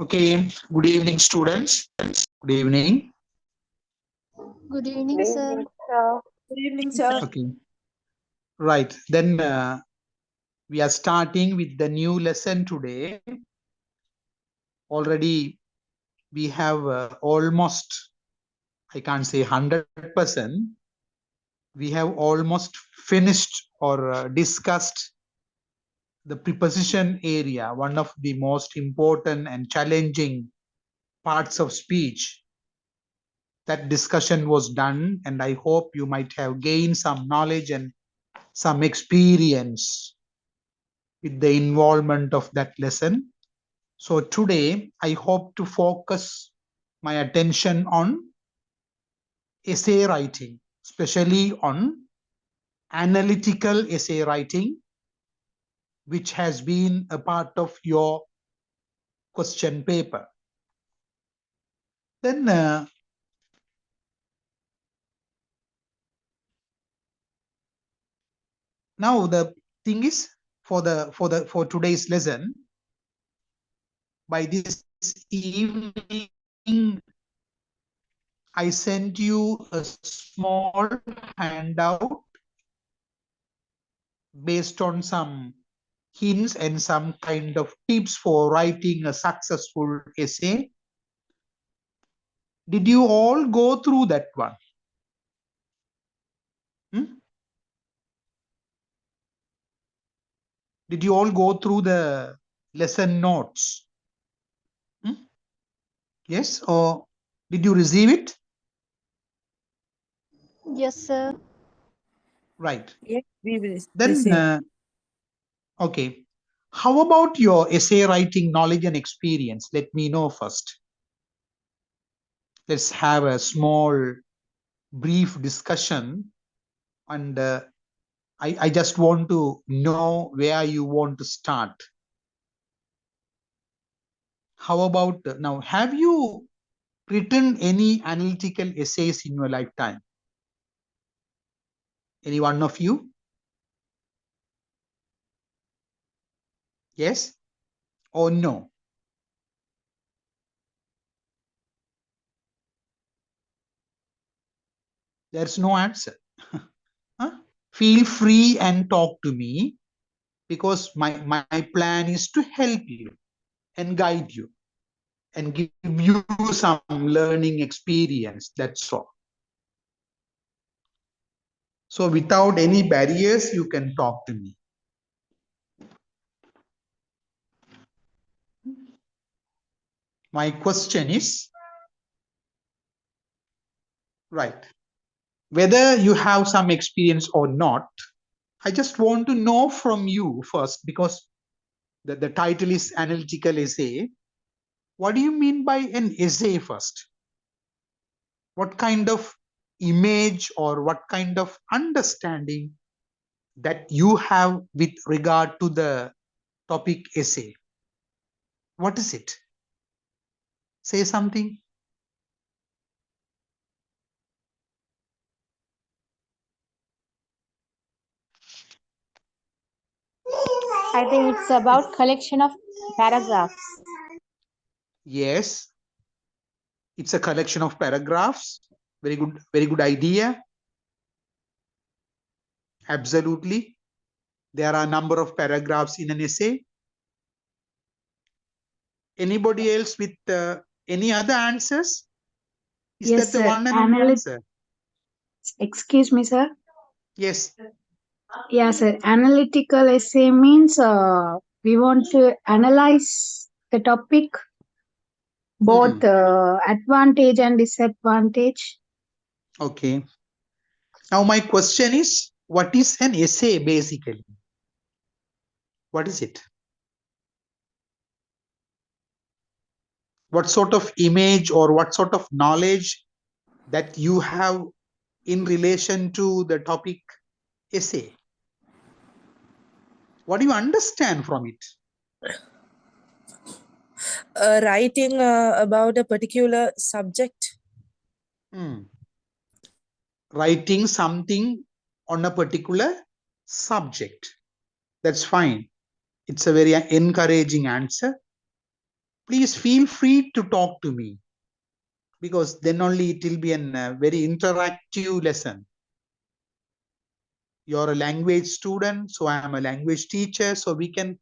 Okay, good evening, students. Good evening. Good evening, sir. Good evening, sir. Okay, right. Then we are starting with the new lesson today. Already we have almost, I can't say 100%, we have almost finished or discussed the preposition area, one of the most important and challenging parts of speech. That discussion was done, and I hope you might have gained some knowledge and some experience with the involvement of that lesson. So today I hope to focus my attention on essay writing, especially on analytical essay writing, which has been a part of your question paper. Then now the thing is, for today's lesson, by this evening I sent you a small handout based on some hints and some kind of tips for writing a successful essay. Did you all go through that one? Did you all go through the lesson notes? Yes, or did you receive it? Yes, sir. Right. Yes, we will Then, receive. okay. How about your essay writing knowledge and experience? Let me know first. Let's have a small, brief discussion. And I just want to know where you want to start. How about now? Have you written any analytical essays in your lifetime? Any one of you? Yes or no? There's no answer. Huh? Feel free and talk to me, because my plan is to help you and guide you and give you some learning experience. That's all. So without any barriers, you can talk to me. My question is, right, whether you have some experience or not, I just want to know from you first, because the title is analytical essay. What do you mean by an essay first? What kind of image or what kind of understanding that you have with regard to the topic essay? What is it? Say something. I think it's about collection of paragraphs. Yes, it's a collection of paragraphs. Very good idea. Absolutely. There are a number of paragraphs in an essay. Anybody else with any other answers? Is Yes, that the sir. one and only answer? Excuse me, sir. Yes. Yeah, sir. Analytical essay means we want to analyze the topic, both advantage and disadvantage. Okay. Now my question is, what is an essay basically? What is it? What sort of image or what sort of knowledge that you have in relation to the topic essay? What do you understand from it? Writing about a particular subject. Writing something on a particular subject. That's fine. It's a very encouraging answer. please feel free to talk to me, because then only it will be a very interactive lesson. You're a language student, so I am a language teacher, so we can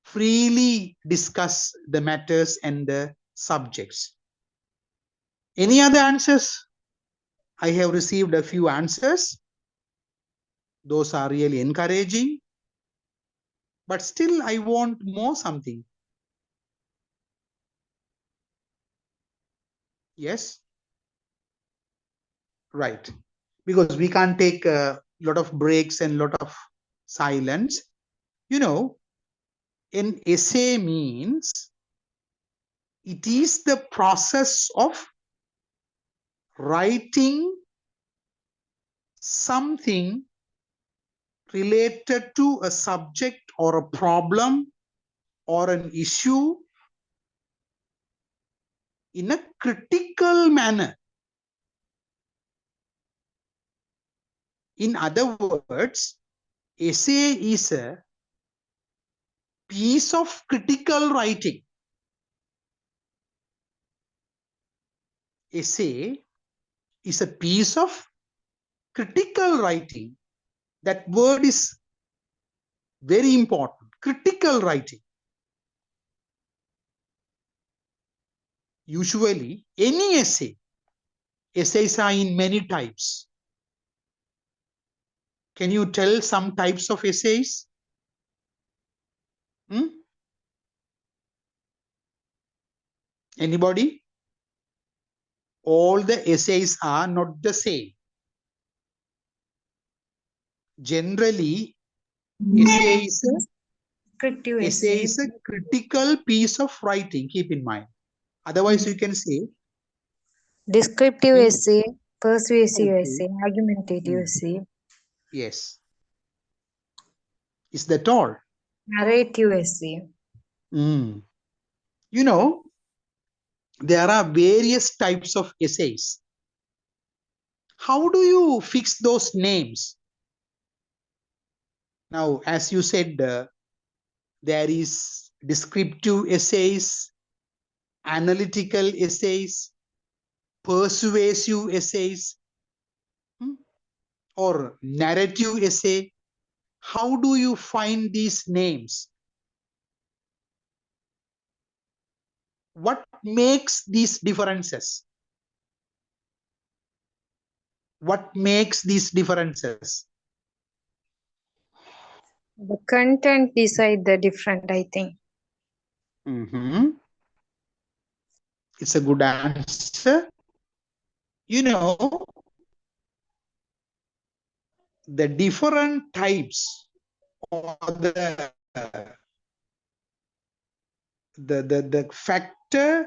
freely discuss the matters and the subjects. Any other answers? I have received a few answers. Those are really encouraging. But still, I want more something. Yes? Right. Because we can't take a lot of breaks and lot of silence. You know, an essay means it is the process of writing something related to a subject or a problem or an issue in a critical manner. In other words, essay is a piece of critical writing. Essay is a piece of critical writing. That word is very important. Critical writing. Usually, any essay, essays are in many types. Can you tell some types of essays? Anybody? All the essays are not the same. Generally, essay is a critical piece of writing, keep in mind. Otherwise, you can say descriptive in, essay, persuasive okay. essay, argumentative essay, Yes. Is that all? narrative essay. You know, there are various types of essays. How do you fix those names? Now, as you said, there is descriptive essays, analytical essays, persuasive essays, or narrative essay. How do you find these names? What makes these differences? What makes these differences? The content decide the different, I think. It's a good answer. You know, the different types or the factor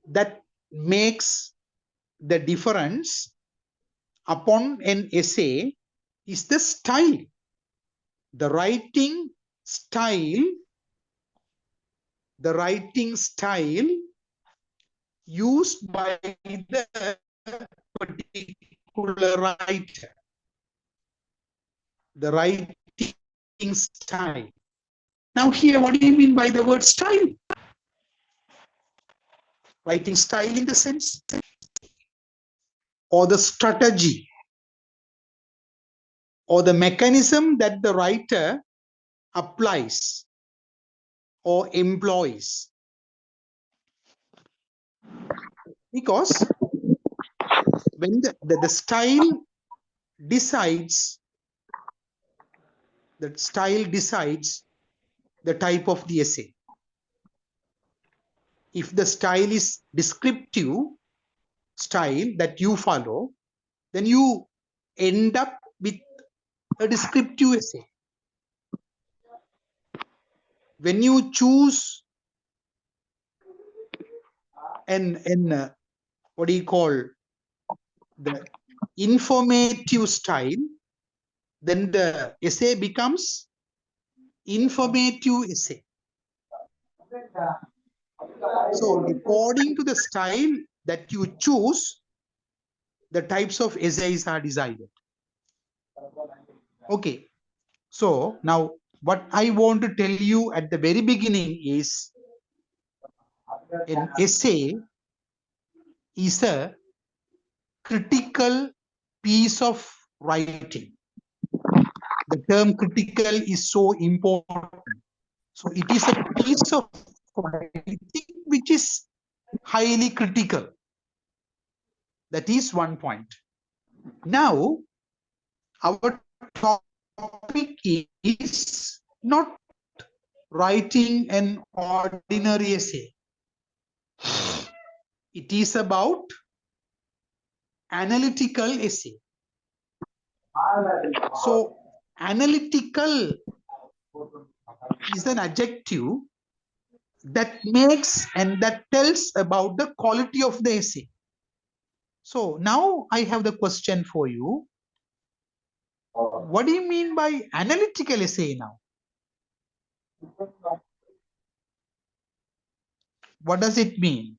that makes the difference upon an essay is the style, the writing style used by the particular writer, the writing style. Now here, what do you mean by the word style? Writing style in the sense, or the strategy, or the mechanism that the writer applies or employs. Because when the style decides, the type of the essay. If the style is descriptive style that you follow, then you end up with a descriptive essay. When you choose an what do you call, the informative style, then the essay becomes informative essay. So according to the style that you choose, the types of essays are decided. Okay, so now what I want to tell you at the very beginning is an essay is a critical piece of writing. The term critical is so important. So it is a piece of writing which is highly critical. That is one point. Now, our topic is not writing an ordinary essay. It is about analytical essay. So, analytical is an adjective that makes and that tells about the quality of the essay. So, now I have the question for you. What do you mean by analytical essay now? What does it mean?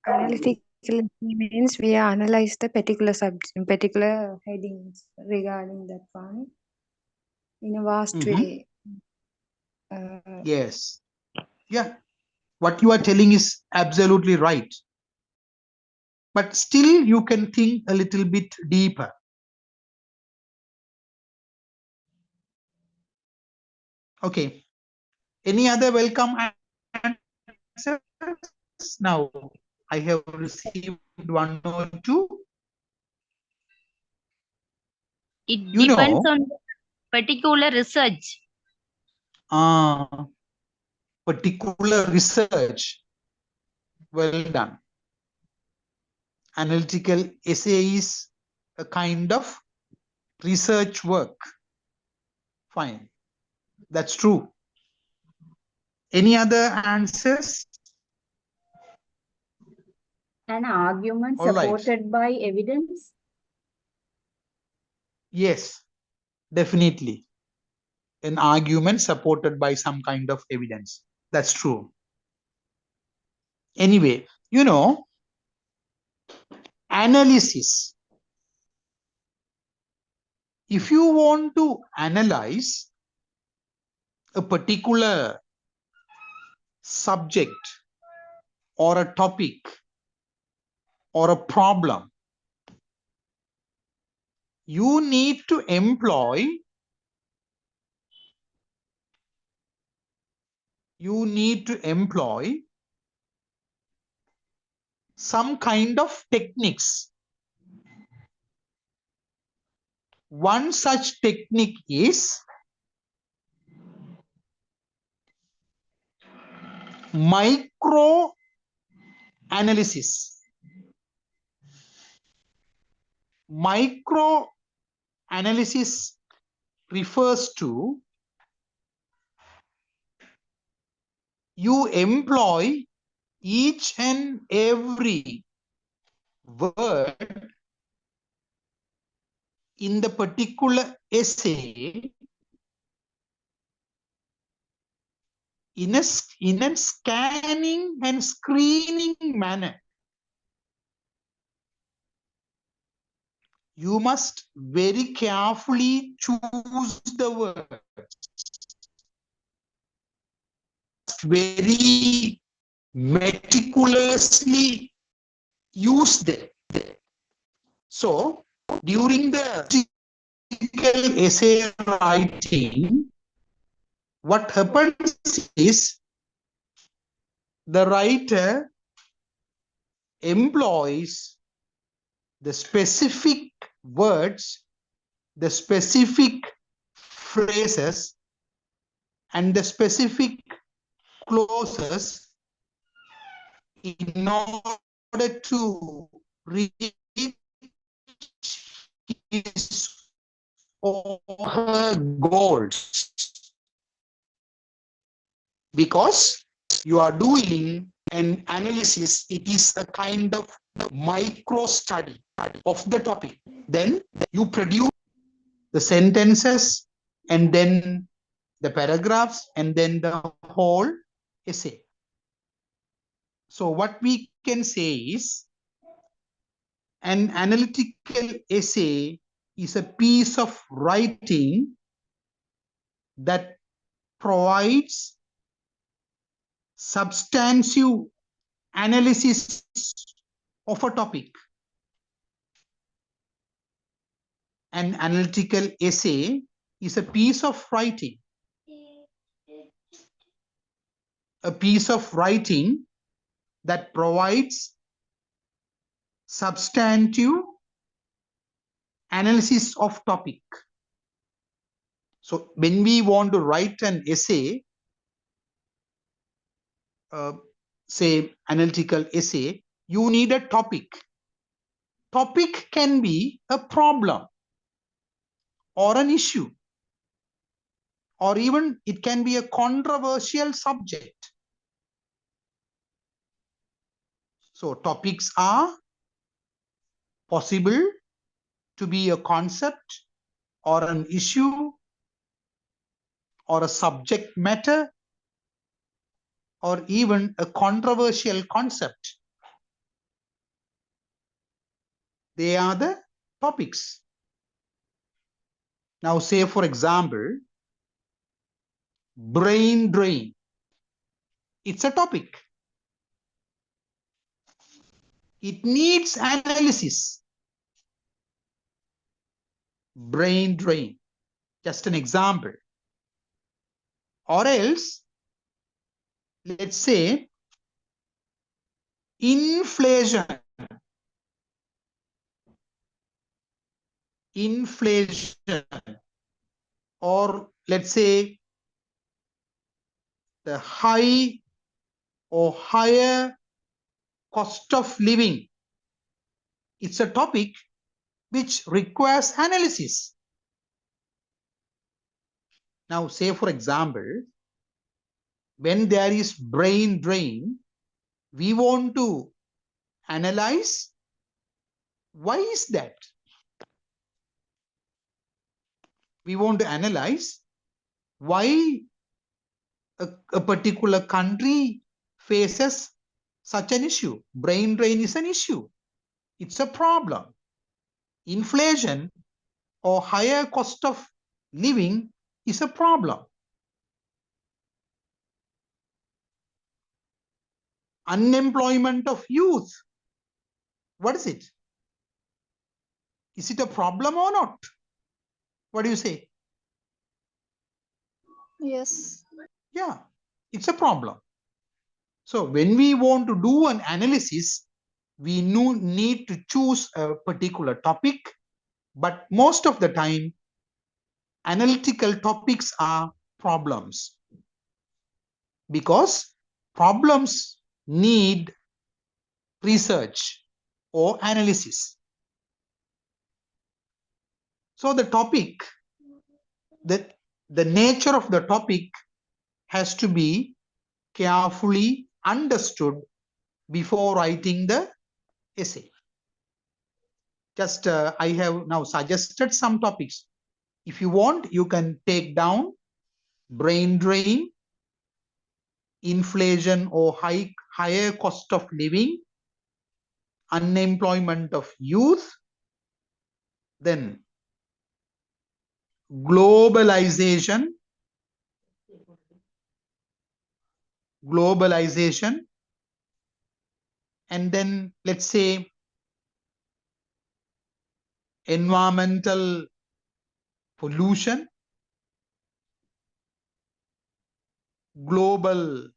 Analytical means we analyze the particular subject, particular headings regarding that one in a vast way. Yes. Yeah. What you are telling is absolutely right. But still you can think a little bit deeper. Okay. Any other welcome answers? Now, I have received one or two. It depends on the particular research. Particular research. Well done. Analytical essay is a kind of research work. Fine. That's true. Any other answers? An argument All right. supported by evidence. Yes, definitely. An argument supported by some kind of evidence. That's true. Anyway, analysis. If you want to analyze a particular subject or a topic or a problem, you need to employ some kind of techniques. One such technique is micro-analysis. Micro-analysis refers to you employ each and every word in the particular essay in a scanning and screening manner. You must very carefully choose the word. Very meticulously use them. So, during the critical essay writing, what happens is the writer employs the specific words, the specific phrases, and the specific clauses in order to reach his or her goals. Because you are doing an analysis, it is a kind of micro study of the topic. Then you produce the sentences and then the paragraphs and then the whole essay. So what we can say is An analytical essay is a piece of writing that provides substantive analysis of a topic. An analytical essay is a piece of writing. A piece of writing that provides substantive analysis of topic. So when we want to write an essay, say analytical essay, you need a topic. Topic can be a problem or an issue, or even it can be a controversial subject. So topics are possible to be a concept or an issue or a subject matter or even a controversial concept. They are the topics. Now say for example, brain drain. It's a topic. It needs analysis. Brain drain, just an example. Or else, let's say, inflation. Inflation. Or let's say, the high or higher cost of living. It's a topic which requires analysis. Now, say for example, when there is brain drain, we want to analyze why is that? We want to analyze why a particular country faces such an issue. Brain drain is an issue. It's a problem. Inflation or higher cost of living is a problem. Unemployment of youth. What is it? Is it a problem or not? What do you say? Yes. Yeah, it's a problem. So when we want to do an analysis, we need to choose a particular topic, but most of the time, analytical topics are problems because problems need research or analysis. So the topic, the nature of the topic has to be carefully understood before writing the essay. Just I have now suggested some topics. If you want, you can take down brain drain, inflation or higher cost of living, unemployment of youth, then globalization, and then let's say environmental pollution, global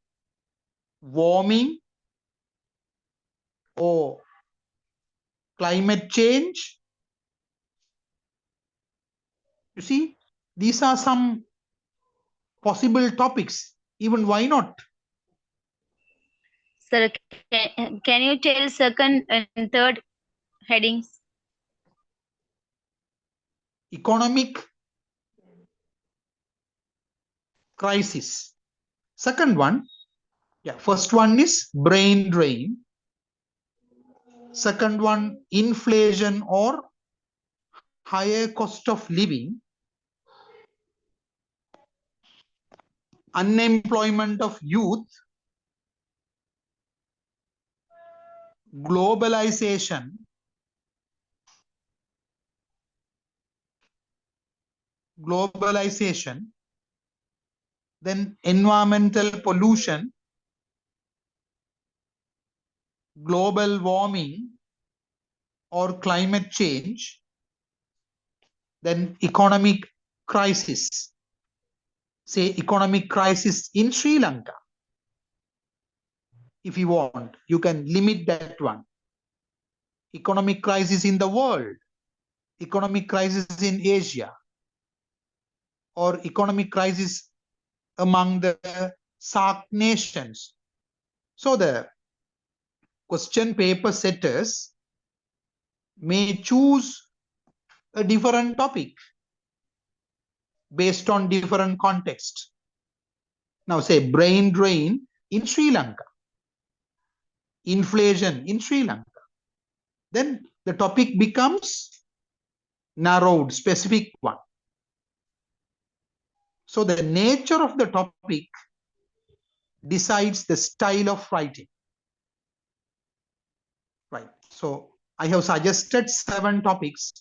warming or climate change. You see, these are some possible topics. Even why not? Sir, can you tell second and third headings? Economic crisis. Second one, yeah, first one is brain drain. Second one, inflation or higher cost of living. Unemployment of youth. Globalization globalization, then environmental pollution, global warming or climate change, then economic crisis. Say economic crisis in Sri Lanka. If you want, you can limit that one. Economic crisis in the world, economic crisis in Asia, or economic crisis among the SAARC nations. So the question paper setters may choose a different topic based on different context. Now say brain drain in Sri Lanka, inflation in Sri Lanka. Then the topic becomes narrowed, specific one. So the nature of the topic decides the style of writing. Right. So I have suggested 7 topics: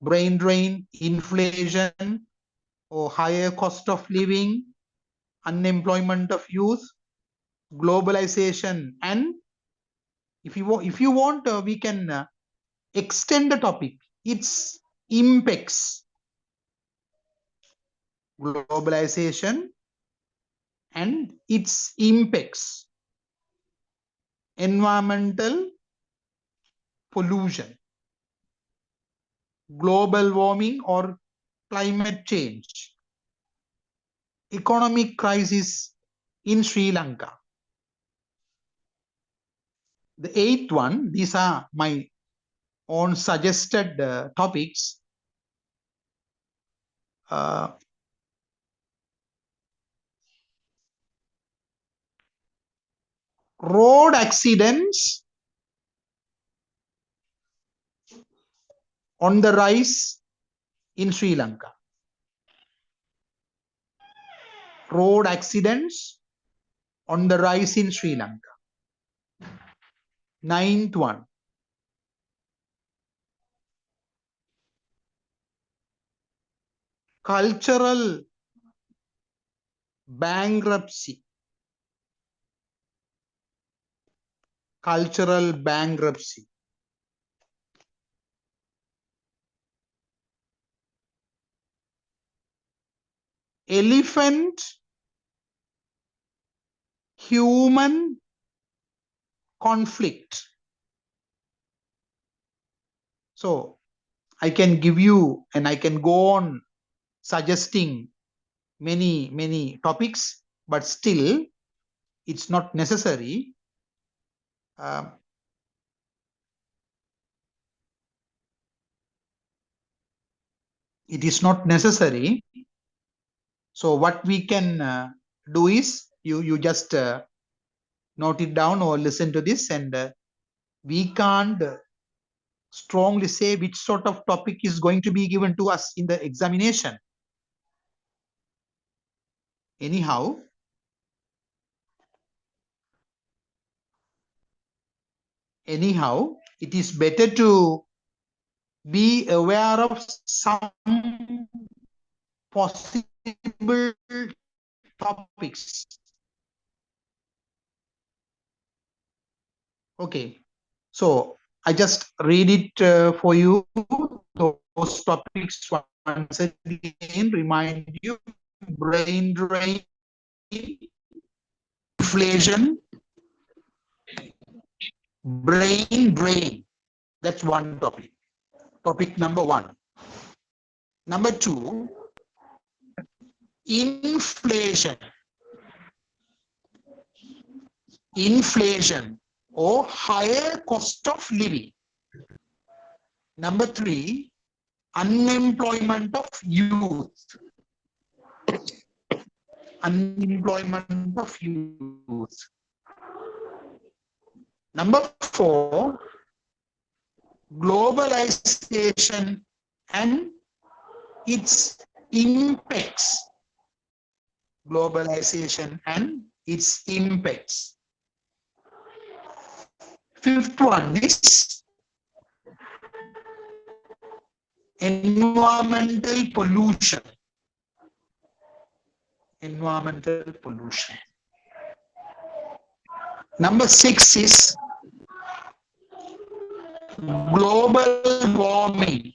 brain drain, inflation or higher cost of living, unemployment of youth, globalization, and if you want, we can extend the topic. Its impacts, globalization and its impacts, environmental pollution, global warming or climate change, economic crisis in Sri Lanka. The 8th one, these are my own suggested topics. Road accidents on the rise in Sri Lanka. Road accidents on the rise in Sri Lanka. 9th one. Cultural bankruptcy. Cultural bankruptcy. Elephant human conflict. So I can give you and I can go on suggesting many topics, but still it's not necessary. It is not necessary. So what we can do is you just note it down or listen to this, and we can't strongly say which sort of topic is going to be given to us in the examination. Anyhow, it is better to be aware of some possible topics. Okay, so I just read it for you. Those topics once again remind you: brain drain, inflation, brain drain. That's one topic. Topic number 1. Number 2, inflation. Inflation or higher cost of living. Number 3, unemployment of youth. Unemployment of youth. Number 4, globalization and its impacts. Globalization and its impacts. 5th one is environmental pollution. environmental pollution. Number 6 is global warming.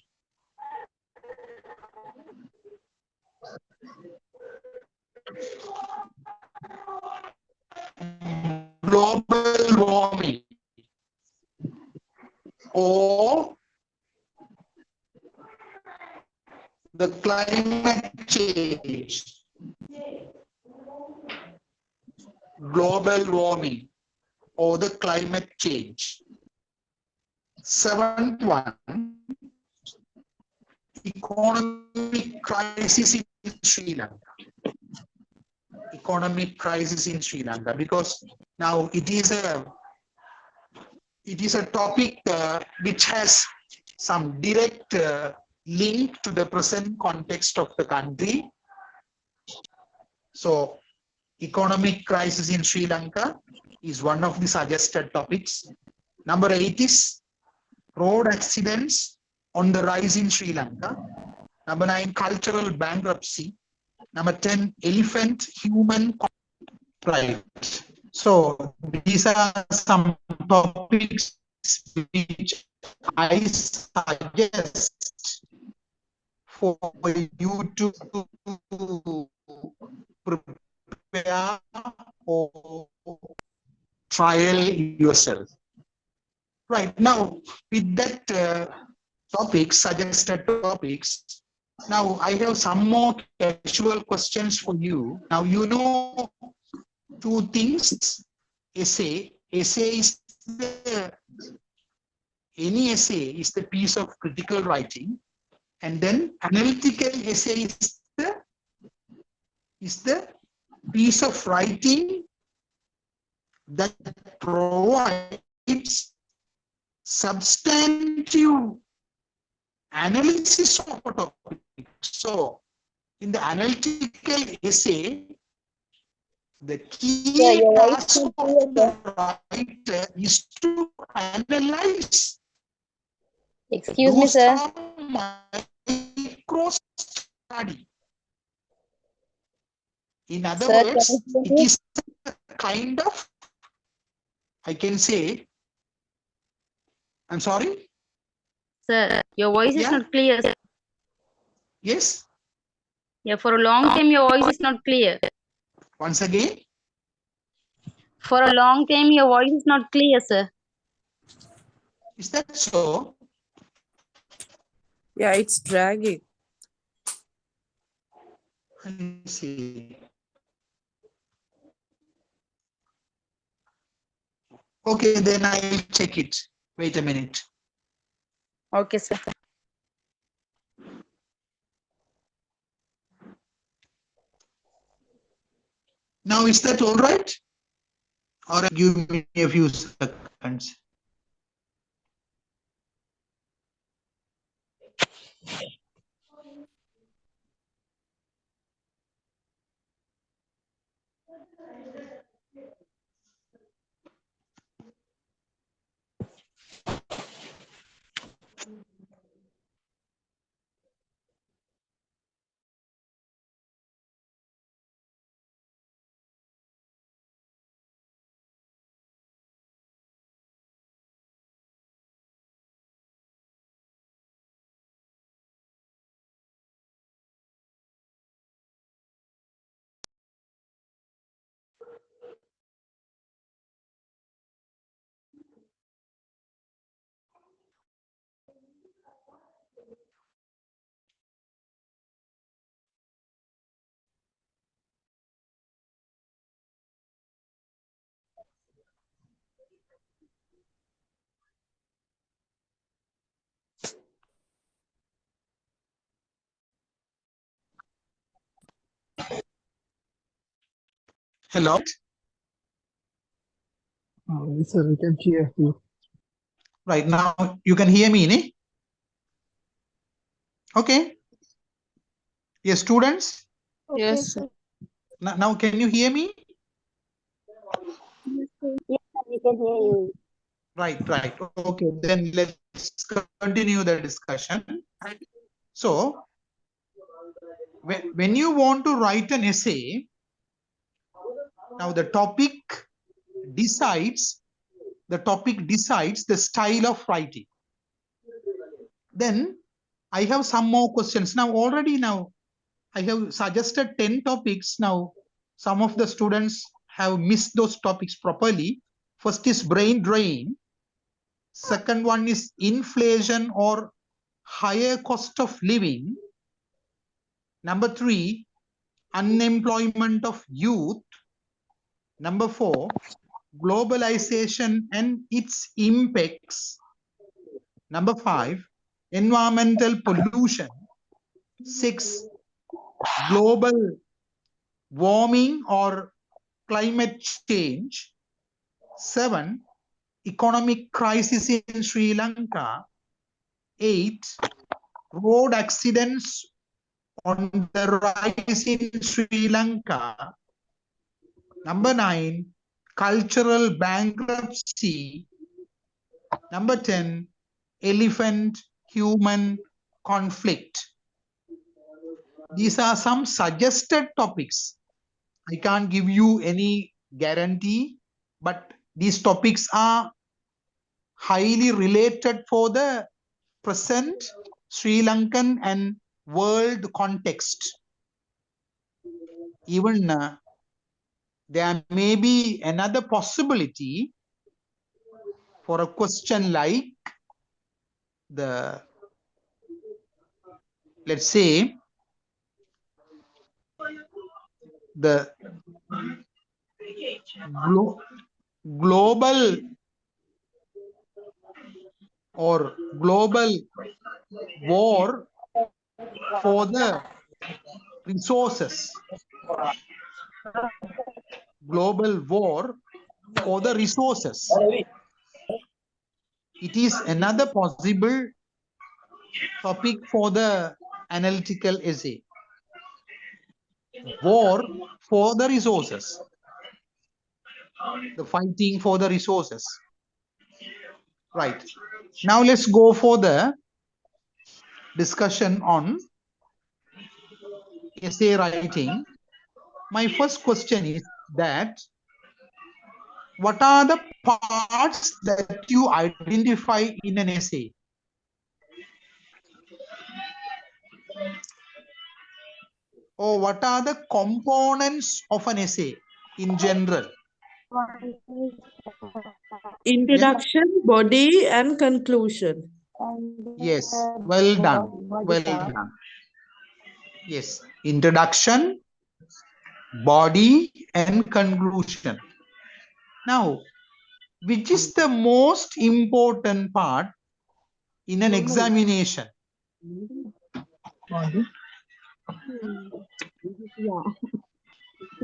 Global warming or the climate change. Global warming or the climate change. 7th one, economic crisis in Sri Lanka. Economic crisis in Sri Lanka, because now it is a topic which has some direct link to the present context of the country. So economic crisis in Sri Lanka is one of the suggested topics. Number 8 is road accidents on the rise in Sri Lanka. Number 9, cultural bankruptcy. Number 10, elephant human rights. So these are some topics which I suggest for you to prepare or trial yourself. Right now, with that suggested topics, now I have some more casual questions for you. Now you know two things. Essay is any essay is the piece of critical writing, and then analytical essay is the piece of writing that provides substantive analysis of a topic. So in the analytical essay, the key task of the writer is to analyze Excuse me, sir. micro study. In other Sir, words, can you hear it me? is a kind of, I can say, I'm sorry? Sir, your voice is Yeah. not clear. Sir. Yes, Yeah, for a long time your voice is not clear. once again. For a long time your voice is not clear, sir. Is that so? Yeah, it's dragging. I see. Okay, then I'll check it. Wait a minute. Okay, sir. Now, is that all right? Or give me a few seconds. Hello? Yes, sir, we can hear you. Right now, you can hear me, ne? Okay. Yes, students? Yes, sir. Now can you hear me? Yes, sir, we can hear you. Right. Okay, then let's continue the discussion. So, when you want to write an essay, Now the topic decides the style of writing. Then I have some more questions. Now I have suggested 10 topics. Now some of the students have missed those topics properly. First is brain drain. Second one is inflation or higher cost of living. Number 3, unemployment of youth. Number 4, globalization and its impacts. Number 5, environmental pollution. 6, global warming or climate change. 7, economic crisis in Sri Lanka. 8, road accidents on the rise in Sri Lanka. Number 9, cultural bankruptcy. Number 10, elephant-human conflict. These are some suggested topics. I can't give you any guarantee, but these topics are highly related for the present Sri Lankan and world context. Even there may be another possibility for a question like let's say, the global war for the resources. Global war for the resources. It is another possible topic for the analytical essay. War for the resources. The fighting for the resources. Right. Now let's go for the discussion on essay writing. My first question is that what are the parts that you identify in an essay? Or what are the components of an essay in general? Introduction, body, and conclusion. Yes, well done. Well done. Yes, introduction, body, and conclusion. Now, which is the most important part in an examination?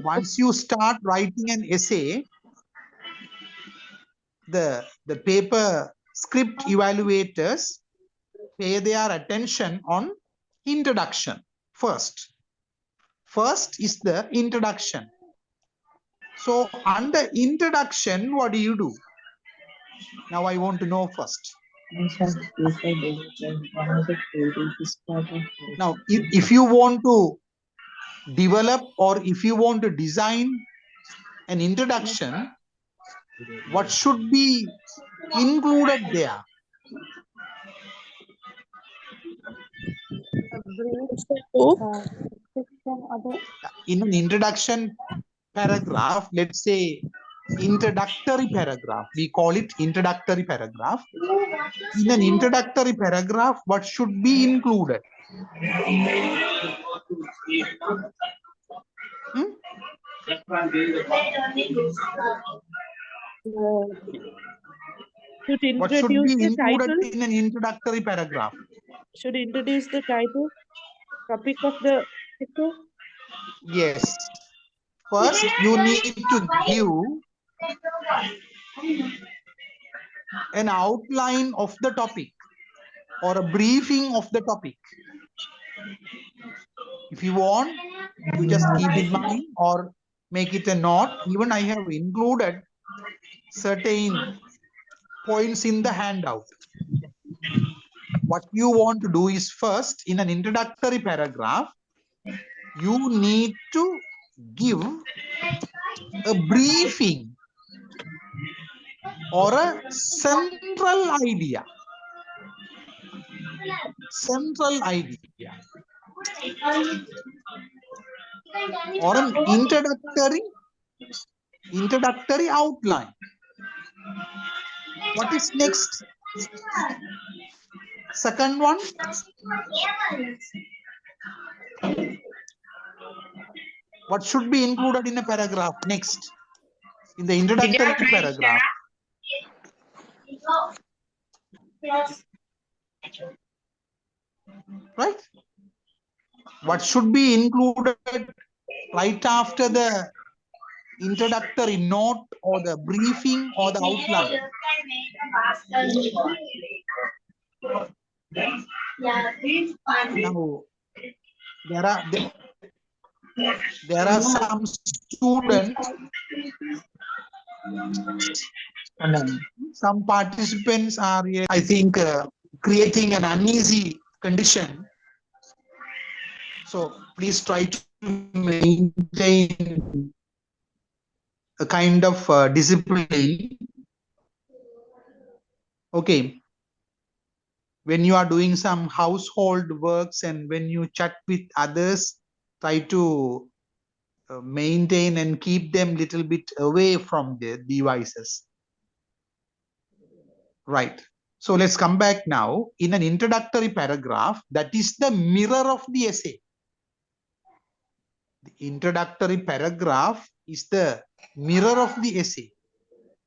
Once you start writing an essay, the paper script evaluators pay their attention on introduction first. First is the introduction. So under introduction, what do you do? Now I want to know first. Now, if you want to develop or if you want to design an introduction, what should be included there? In an introduction paragraph, let's say introductory paragraph, we call it introductory paragraph. In an introductory paragraph, what should be included? What should be included in an introductory paragraph? Should introduce the title, topic of the essay. Yes. First, you need to give an outline of the topic or a briefing of the topic. If you want, you just keep in mind or make it a note. Even I have included certain points in the handout. What you want to do is first, in an introductory paragraph, you need to give a briefing, or a central idea. Central idea. Or an introductory outline. What is next? Second one. What should be included in a paragraph? Next, in the introductory paragraph. Right? What should be included right after the introductory note or the briefing or the outline? Now, there are some students, some participants are, I think, creating an uneasy condition. So please try to maintain a kind of discipline. Okay. When you are doing some household works and when you chat with others, try to maintain and keep them little bit away from the devices. Right. So let's come back now. In an introductory paragraph, that is the mirror of the essay. The introductory paragraph is the mirror of the essay.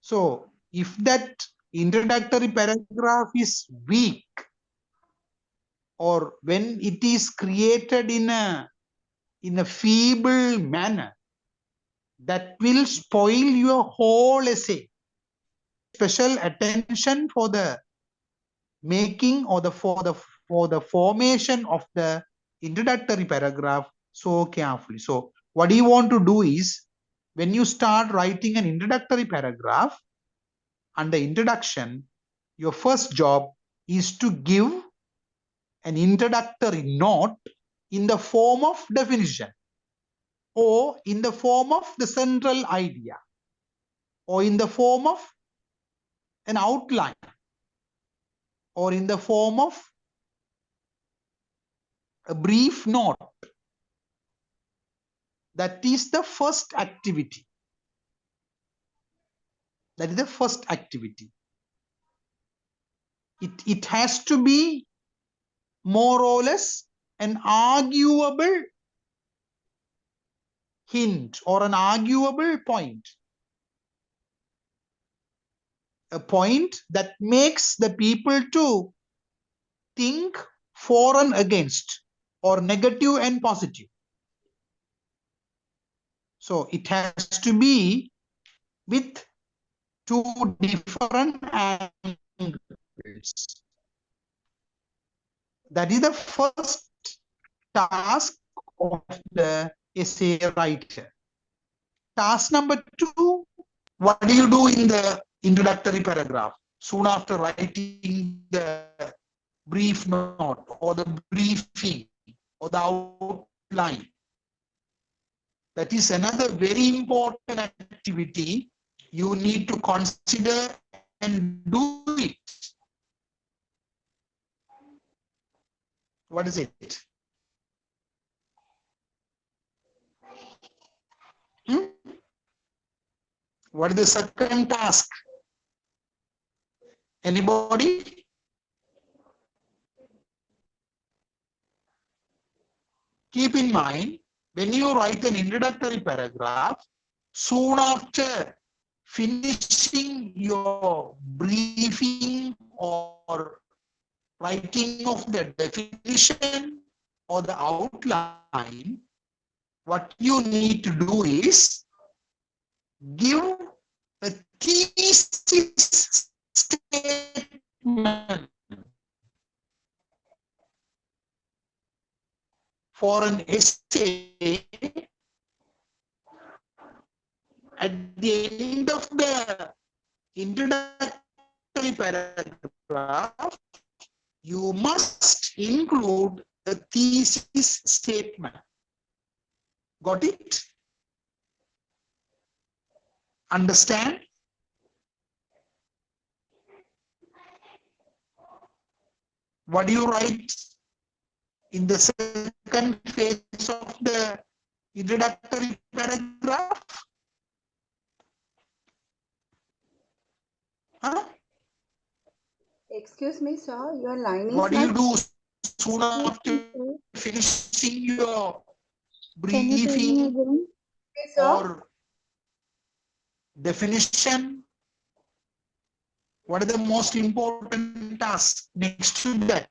So if that introductory paragraph is weak, or when it is created in a feeble manner, that will spoil your whole essay. Special attention for the making or for the formation of the introductory paragraph so carefully. So what you want to do is, when you start writing an introductory paragraph, under introduction, your first job is to give an introductory note in the form of definition, or in the form of the central idea, or in the form of an outline, or in the form of a brief note. That is the first activity. That is the first activity. It has to be more or less an arguable hint or an arguable point. A point that makes the people to think for and against, or negative and positive. So it has to be with two different angles. That is the first task of the essay writer. Task number 2, what do you do in the introductory paragraph? Soon after writing the brief note or the briefing or the outline. That is another very important activity you need to consider and do it. What is it? What is the second task? Anybody? Keep in mind, when you write an introductory paragraph, soon after finishing your briefing or writing of the definition or the outline, what you need to do is give a thesis statement for an essay. At the end of the introductory paragraph, you must include a thesis statement. Got it? Understand? What do you write in the second phase of the introductory paragraph? Huh? Excuse me, sir. Your line What is do you not. do soon Yes, after sir. finishing your Can you tell me briefing again? Okay, sir. or definition? What are the most important tasks next to that?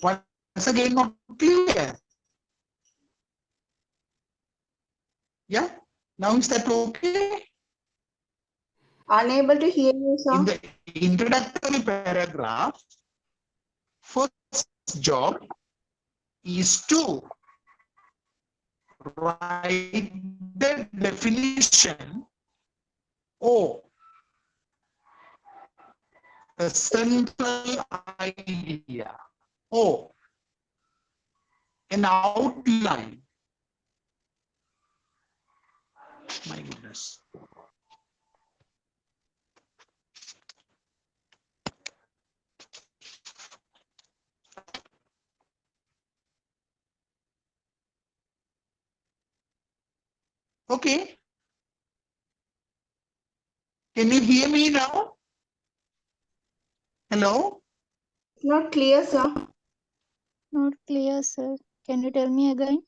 Once again, not clear. Yeah? Now is that okay? Unable to hear you, In sir. the introductory paragraph, first job is to write the definition or a central idea or an outline. My goodness. Okay. Can you hear me now? Hello? Not clear, sir. Not clear, sir. Can you tell me again?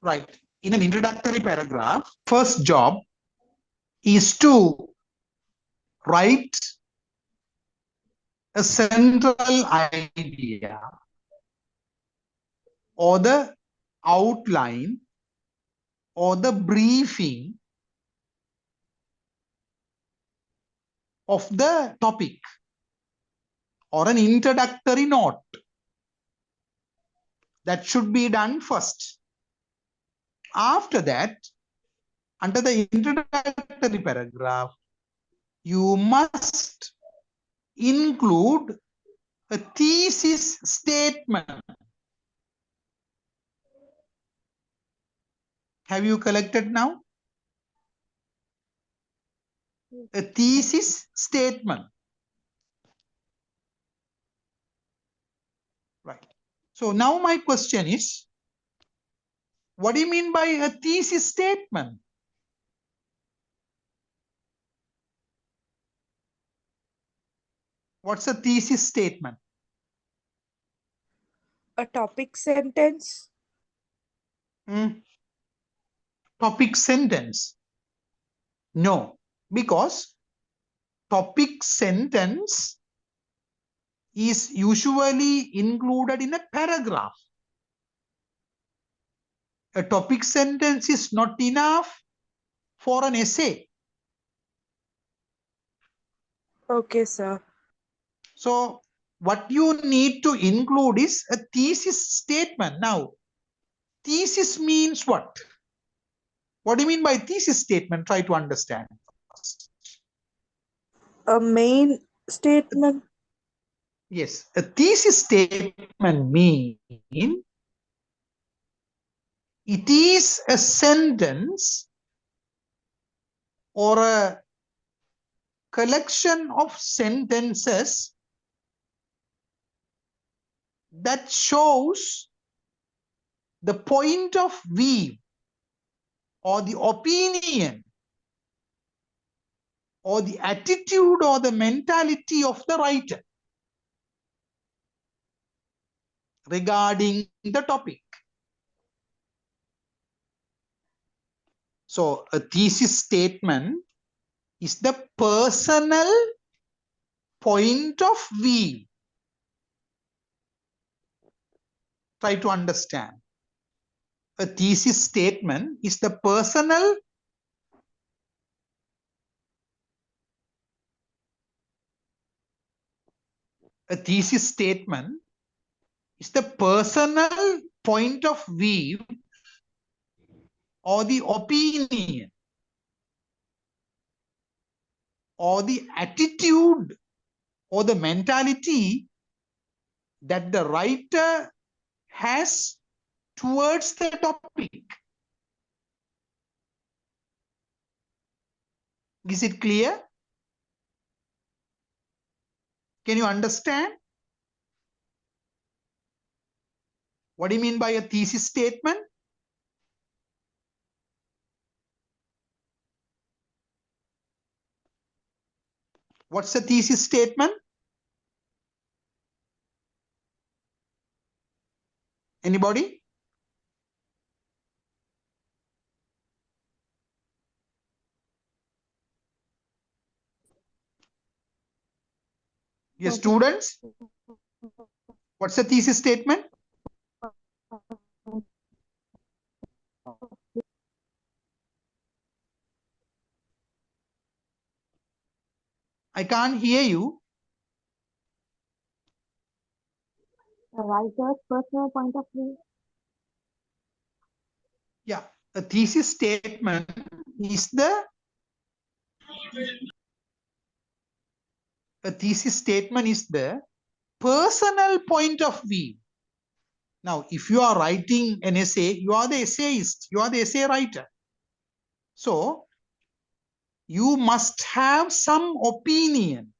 Right. In an introductory paragraph, first job is to write a central idea or the outline or the briefing of the topic or an introductory note. That should be done first. After that, under the introductory paragraph, you must include a thesis statement. Have you collected now? A thesis statement. Right. So now my question is, what do you mean by a thesis statement? What's a thesis statement? A topic sentence. Topic sentence? No, because topic sentence is usually included in a paragraph. A topic sentence is not enough for an essay. Okay, sir. So what you need to include is a thesis statement. Now, thesis means what? What do you mean by thesis statement? Try to understand. A main statement. Yes, a thesis statement means it is a sentence or a collection of sentences that shows the point of view or the opinion or the attitude or the mentality of the writer regarding the topic. So a thesis statement is the personal point of view. Try to understand. A thesis statement is the personal point of view or the opinion or the attitude or the mentality that the writer has towards the topic. Is it clear? Can you understand? What do you mean by a thesis statement? What's a thesis statement? Anybody? Your students? What's a thesis statement? I can't hear you. The writer's personal point of view. Yeah, a thesis statement is the personal point of view. Now, if you are writing an essay, you are the essayist, you are the essay writer. So, you must have some opinion,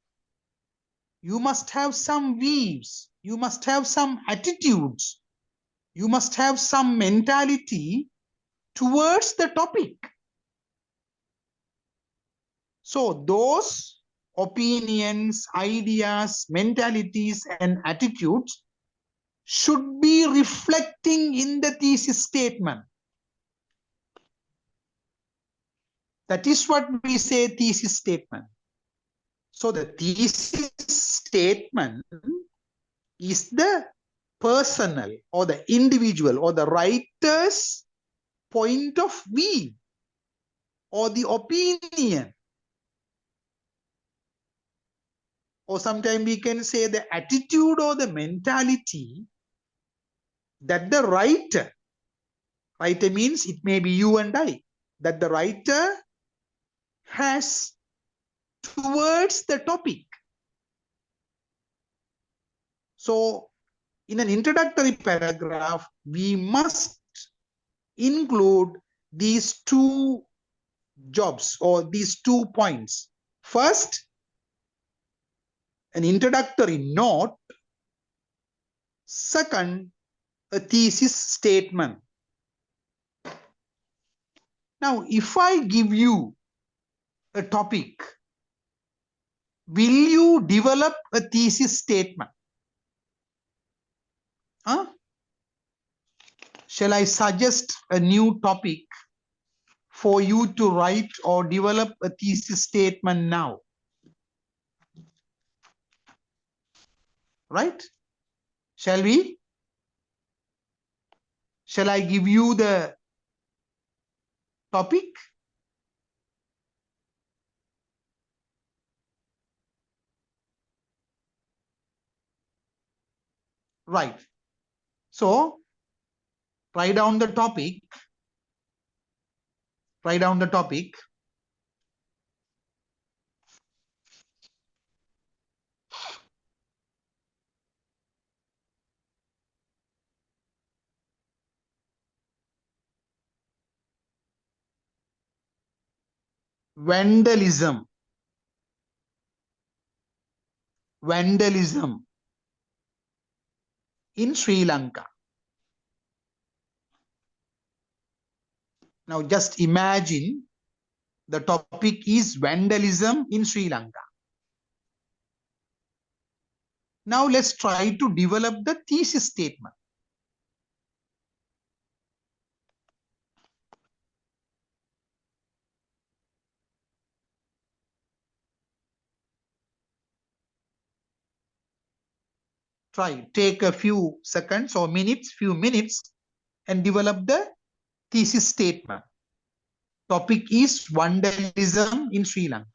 you must have some views, you must have some attitudes, you must have some mentality towards the topic. So, those opinions, ideas, mentalities, and attitudes should be reflecting in the thesis statement. That is what we say thesis statement. So the thesis statement is the personal or the individual or the writer's point of view or the opinion. Or sometimes we can say the attitude or the mentality that the writer means it may be you and I, that the writer has towards the topic. So in an introductory paragraph, we must include these two jobs or these 2 points. First, an introductory note. Second, a thesis statement. Now, if I give you a topic, will you develop a thesis statement? Huh? Shall I suggest a new topic for you to write or develop a thesis statement now? Right? Shall we? Shall I give you the topic? Right. So, write down the topic. Write down the topic. Vandalism. Vandalism in Sri Lanka. Now just imagine the topic is vandalism in Sri Lanka. Now let's try to develop the thesis statement. Try, take a few seconds or minutes, and develop the thesis statement. Topic is vandalism in Sri Lanka.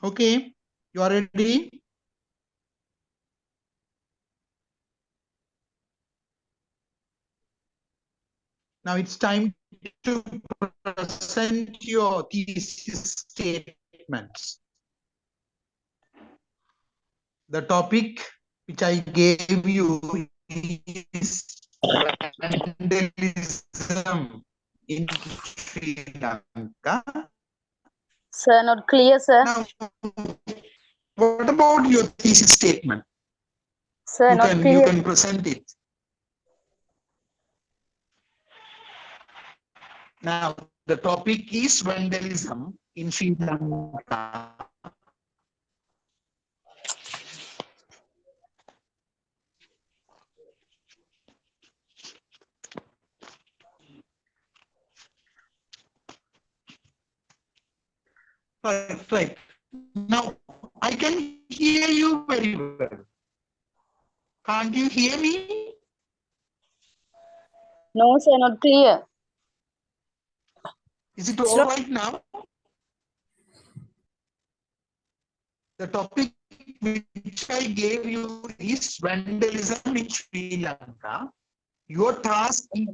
Okay, you are ready? Now it's time to present your thesis statements. The topic which I gave you is vandalism in Sri Lanka. Sir, not clear, sir. Now, what about your thesis statement? Sir, You not can clear. present it. Now, the topic is vandalism in Sri Lanka. Right. Now, I can hear you very well. Can't you hear me? No, sir, not clear. Is it all right now? The topic which I gave you is vandalism in Sri Lanka. Your task is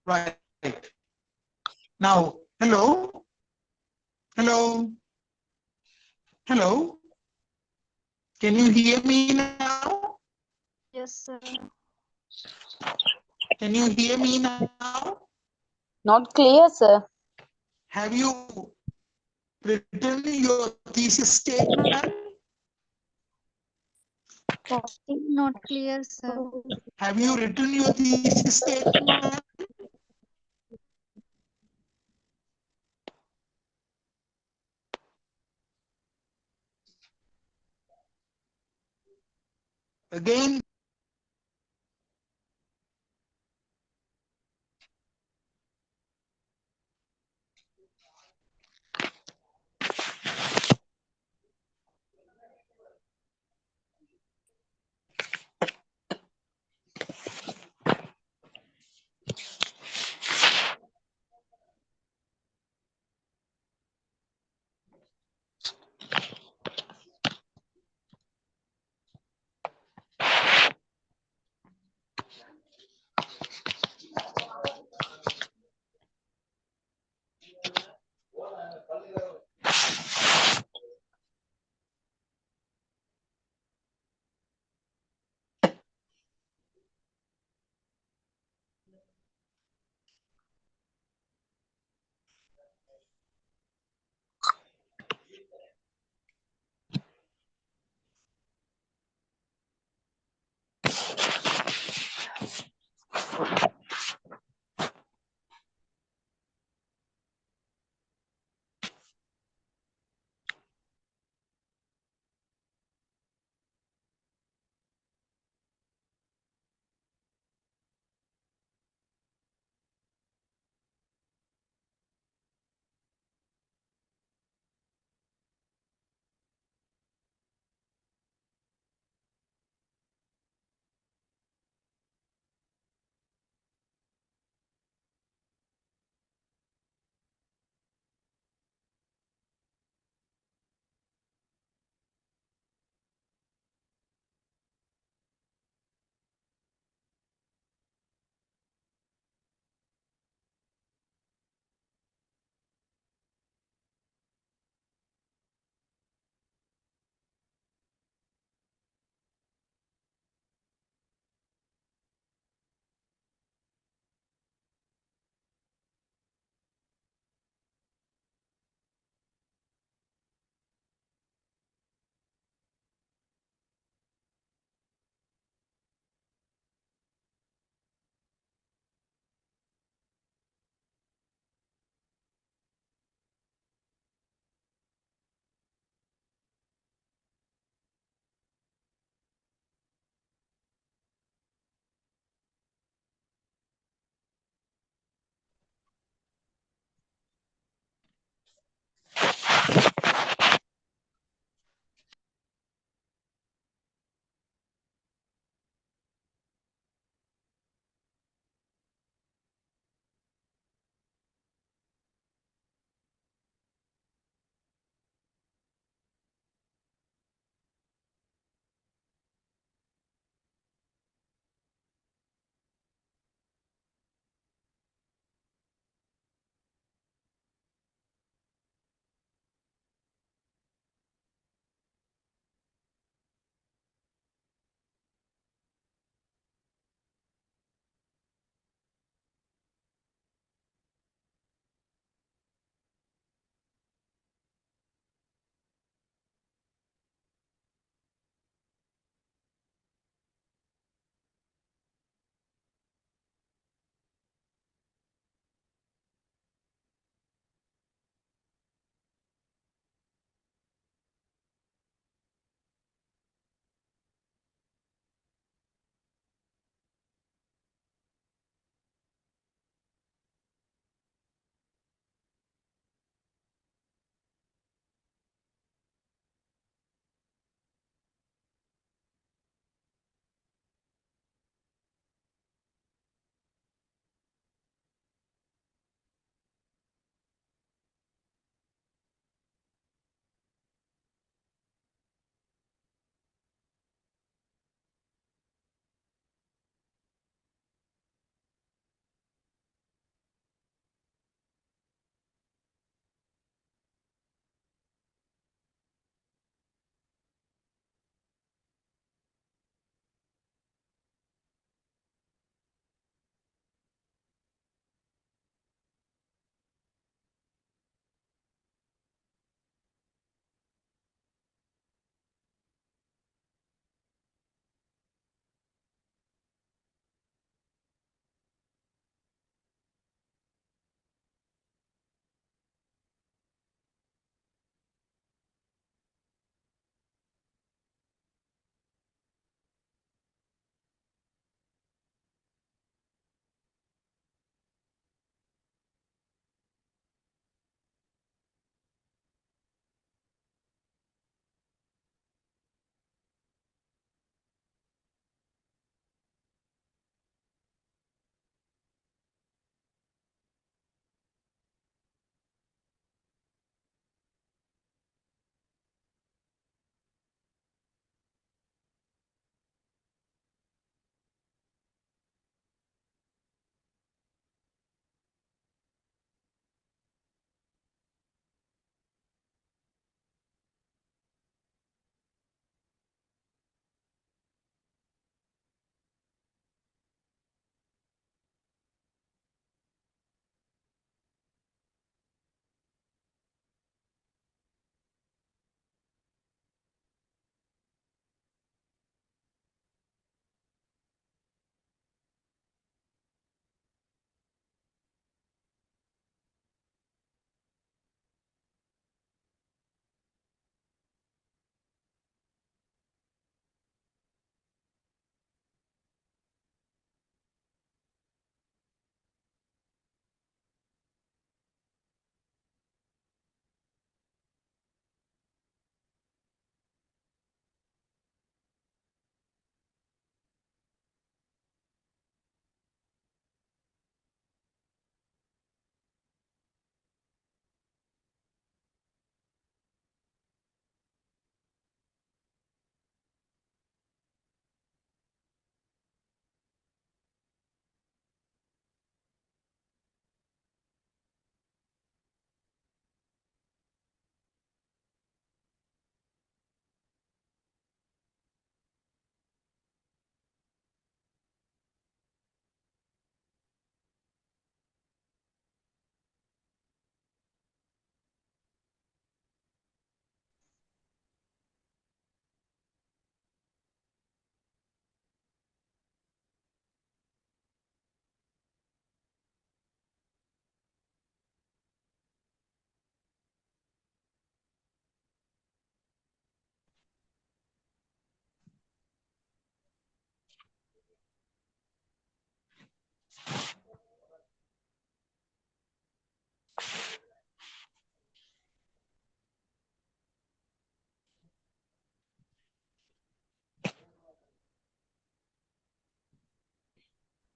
right. Now, hello? Hello? Hello? Can you hear me now? Yes, sir. Can you hear me now? Not clear, sir. Have you written your thesis statement? Not clear, sir. Have you written your thesis statement? Again,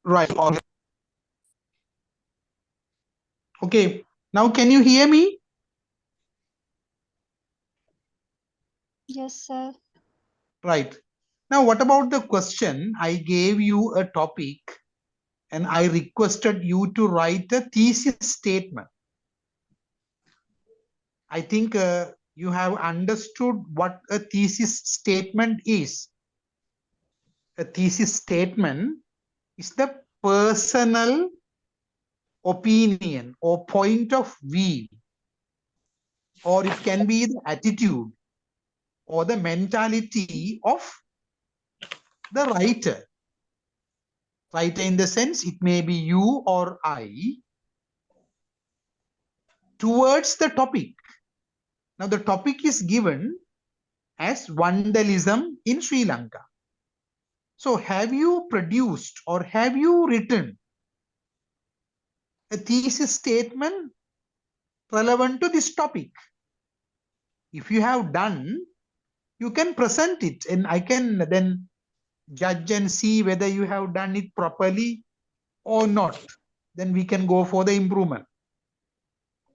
Right. Okay. Now, can you hear me? Yes, sir. Right. Now, what about the question? I gave you a topic and I requested you to write a thesis statement. I think you have understood what a thesis statement is. A thesis statement is the personal opinion or point of view, or it can be the attitude or the mentality of the writer. Writer in the sense it may be you or I towards the topic. Now the topic is given as vandalism in Sri Lanka. So have you produced or have you written a thesis statement relevant to this topic? If you have done, you can present it and I can then judge and see whether you have done it properly or not. Then we can go for the improvement.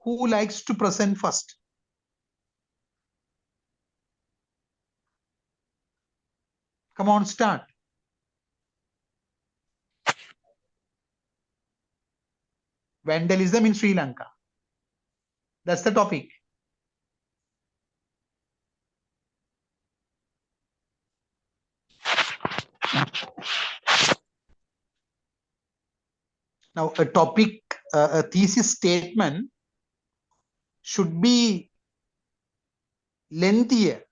Who likes to present first? Come on, start. Vandalism in Sri Lanka. That's the topic. Now, a topic, a thesis statement should be lengthier.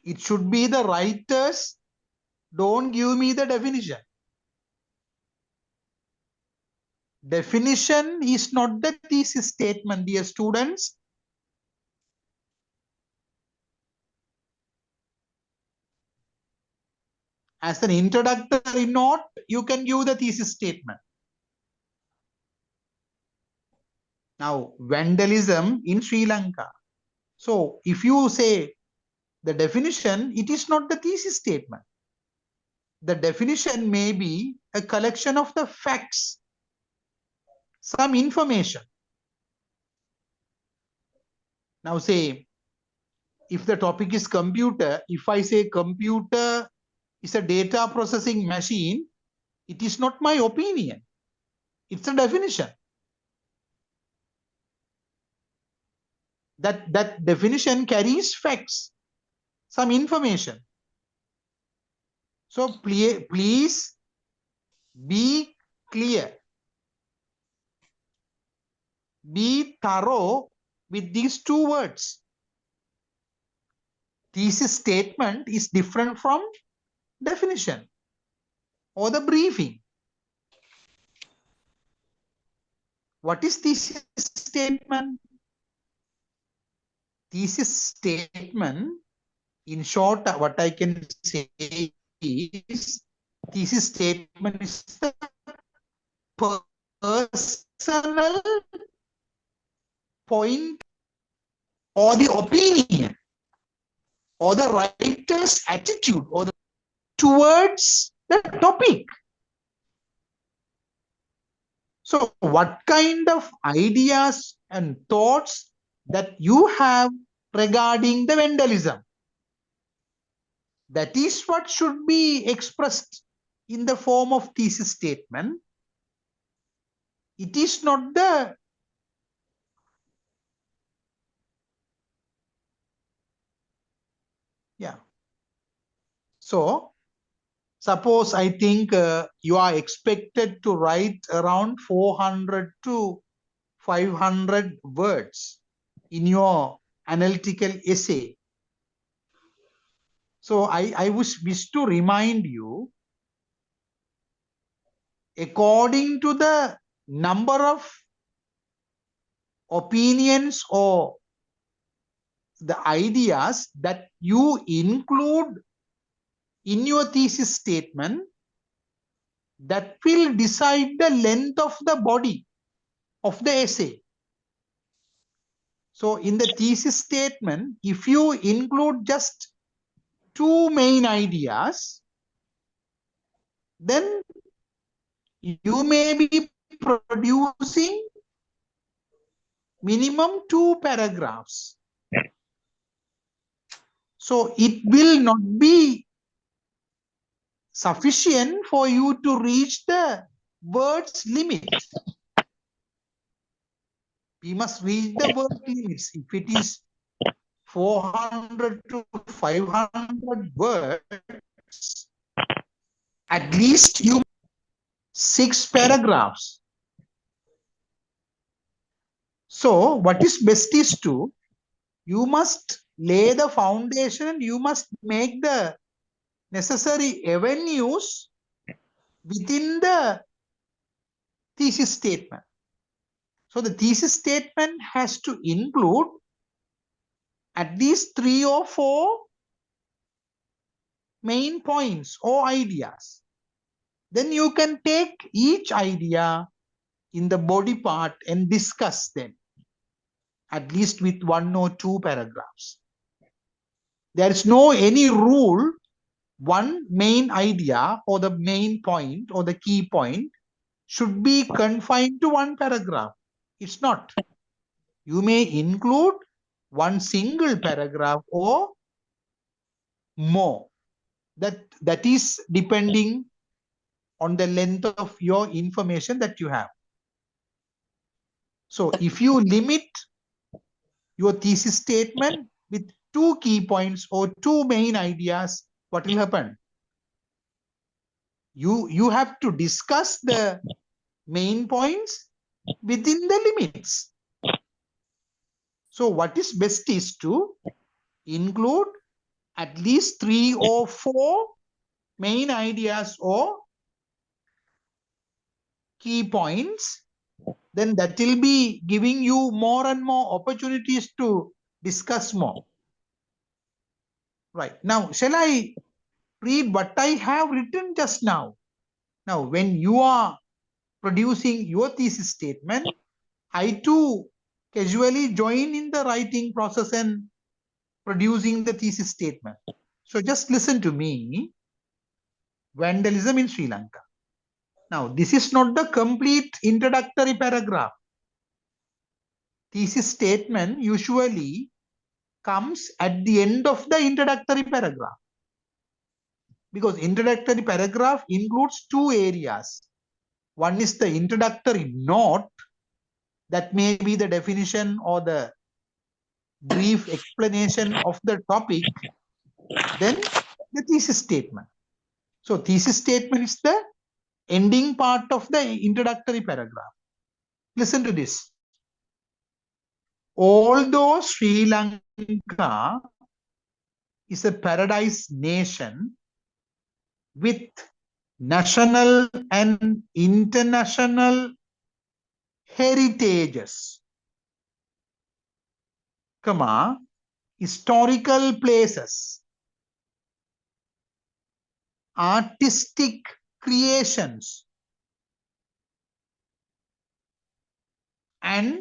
It should be the writers. Don't give me the definition. Definition is not the thesis statement, dear students. As an introductory note, you can give the thesis statement. Now, vandalism in Sri Lanka. So, if you say the definition, it is not the thesis statement. The definition may be a collection of the facts, some information. Now say, if the topic is computer, if I say computer is a data processing machine, it is not my opinion. It's a definition. That definition carries facts, some information. So please be clear. Be thorough with these two words. Thesis statement is different from definition or the briefing. What is thesis statement? Thesis statement, in short, what I can say is thesis statement is the personal point or the opinion or the writer's attitude or the towards the topic. So what kind of ideas and thoughts that you have regarding the vandalism? That is what should be expressed in the form of thesis statement. It is not the So suppose I think you are expected to write around 400 to 500 words in your analytical essay. So I wish to remind you, according to the number of opinions or the ideas that you include in your thesis statement, that will decide the length of the body of the essay. So in the thesis statement, if you include just two main ideas, then you may be producing minimum 2 paragraphs. So it will not be sufficient for you to reach the words limit. We must reach the word limits. If it is 400 to 500 words, at least you 6 paragraphs. So what is best is to, you must lay the foundation, you must make the necessary avenues within the thesis statement. So the thesis statement has to include at least 3 or 4 main points or ideas. Then you can take each idea in the body part and discuss them, at least with 1 or 2 paragraphs. There is no any rule, one main idea or the main point or the key point should be confined to 1 paragraph. It's not. You may include 1 single paragraph or more. That is depending on the length of your information that you have. So if you limit your thesis statement with 2 key points or 2 main ideas, what will happen? You have to discuss the main points within the limits. So what is best is to include at least 3 or 4 main ideas or key points. Then that will be giving you more and more opportunities to discuss more. Right. Now, shall I read what I have written just now? Now, when you are producing your thesis statement, I too casually join in the writing process and producing the thesis statement. So just listen to me. Vandalism in Sri Lanka. Now, this is not the complete introductory paragraph. Thesis statement usually comes at the end of the introductory paragraph, because introductory paragraph includes 2 areas. One is the introductory note, that may be the definition or the brief explanation of the topic, then the thesis statement. So thesis statement is the ending part of the introductory paragraph. Listen to this. Although Sri Lanka is a paradise nation with national and international heritages, historical places, artistic creations, and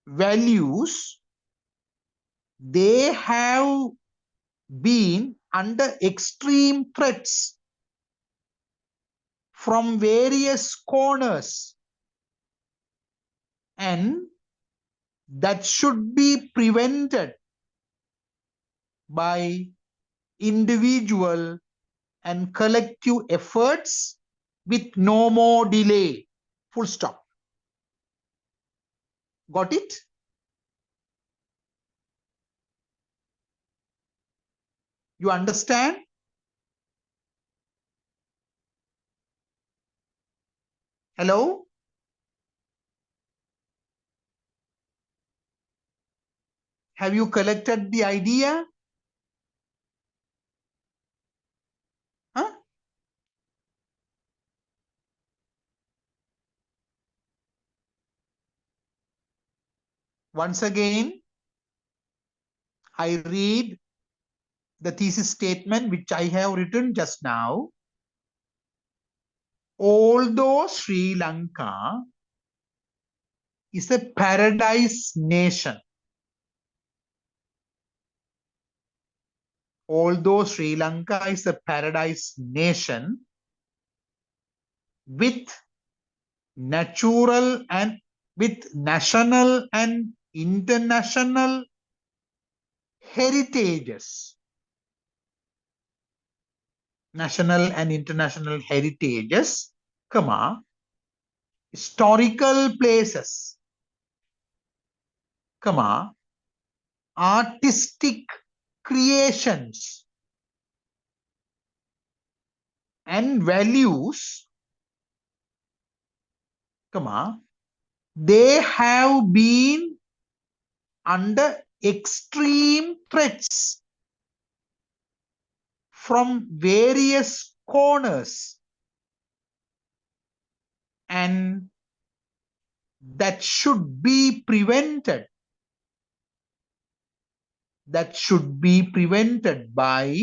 values, they have been under extreme threats from various corners, and that should be prevented by individual and collective efforts with no more delay. Full stop. Got it? You understand? Hello? Have you collected the idea? Huh? Once again, I read the thesis statement which I have written just now. Although Sri Lanka is a paradise nation although Sri Lanka is a paradise nation with national and international heritages, national and international heritages, comma, historical places, comma, artistic creations and values, comma, they have been under extreme threats from various corners, and that should be prevented. That should be prevented by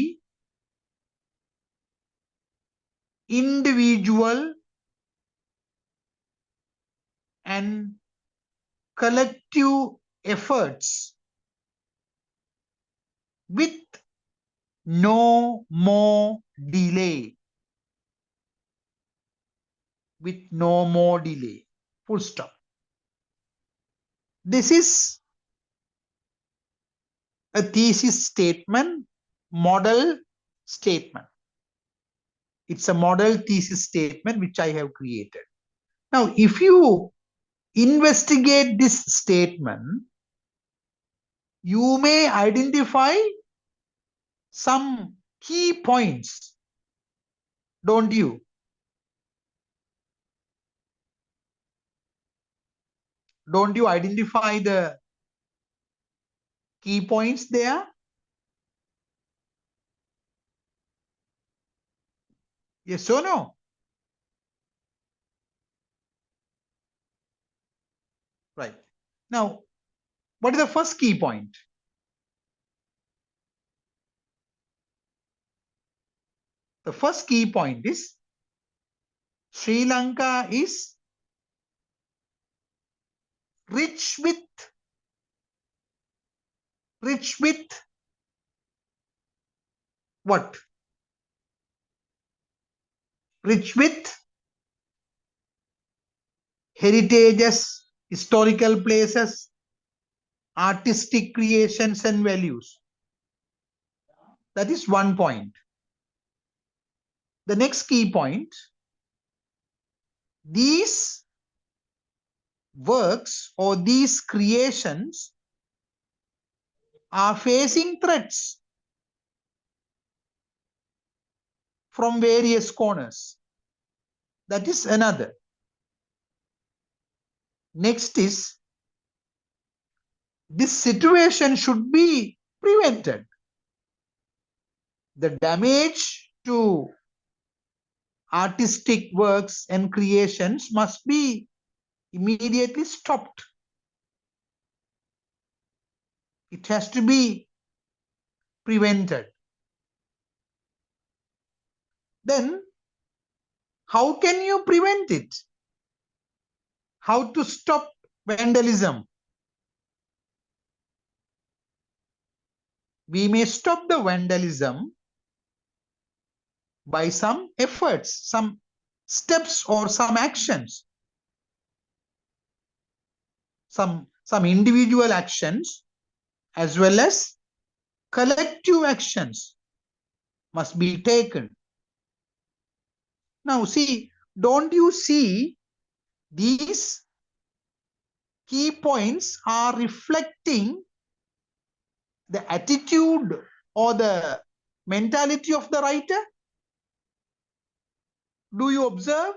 individual and collective efforts with no more delay. With no more delay. Full stop. This is a thesis statement, model statement. It's a model thesis statement which I have created. Now, if you investigate this statement, you may identify some key points, don't you? Don't you identify the key points there? Yes or no? Right. Now, what is the first key point? The first key point is Sri Lanka is rich with what? Rich with heritages, historical places, artistic creations and values. That is one point. The next key point, these works or these creations are facing threats from various corners. That is another. Next is, this situation should be prevented. The damage to artistic works and creations must be immediately stopped. It has to be prevented. Then, how can you prevent it? How to stop vandalism? We may stop the vandalism by some efforts, some steps or some actions. Some individual actions as well as collective actions must be taken. Now see, don't you see these key points are reflecting the attitude or the mentality of the writer? Do you observe?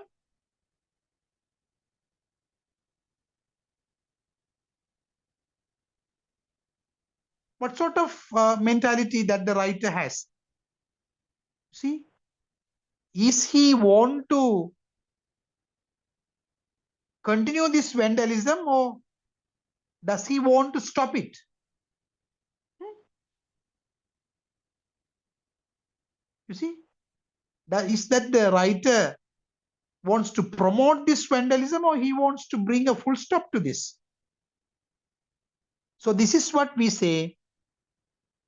What sort of mentality that the writer has? See, is he want to continue this vandalism or does he want to stop it? You see, is that the writer wants to promote this vandalism or he wants to bring a full stop to this? So this is what we say